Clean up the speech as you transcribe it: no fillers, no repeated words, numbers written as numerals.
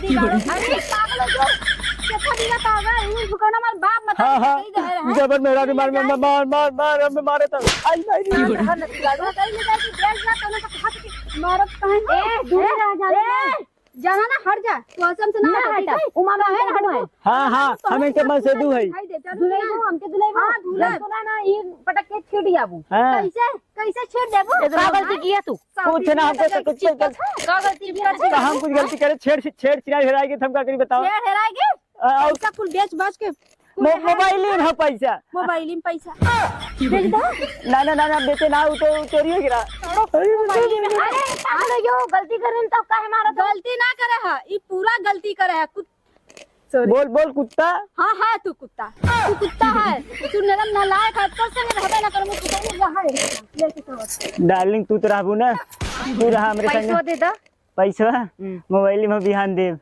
अरे पागल हो जो कैसा दिला पागल यूं भुकना मार बाप मत कहीं जा रहा है जबर मेरा भी मार हमें मारे तो आई नहीं गाड़ो कहीं ले जाके बेच जा तो ना हाथ मारत कहीं ए दूर रह जा जाना ना हट जा तू असम से ना हटा उमा में है ना हट हां हमें के मन से दू है दुलाई को हमके दुलाई हां दुलाई तो ना ये पटक के छेड़ जाबू कैसे कैसे छेड़ देबू क्या गलती किया तू? कुछ ना हमको कुछ का गलती किया हम कुछ गलती करे छेड़ चिराई हेराएगी हम क्या करी बताओ छेड़ हेराएगी और पैसा कुल बेच बाच के मोबाइल में पैसा मोबाइल में पैसा भेज दो ना बेटे ना वो तो चोरी हो गिरा अरे जो गलती करे तब काहे मारा गलती ना करे है ई पूरा गलती करे है बोल कुत्ता हां तू कुत्ता है तू नरम नालायक है तो संग रहबे ना कर मुझे कुत्ता रहा है लेके तो डार्लिंग तू तो रहबू ना तू रहा हमरे संग पैसा दे दा पैसा मोबाइल में बिहान देव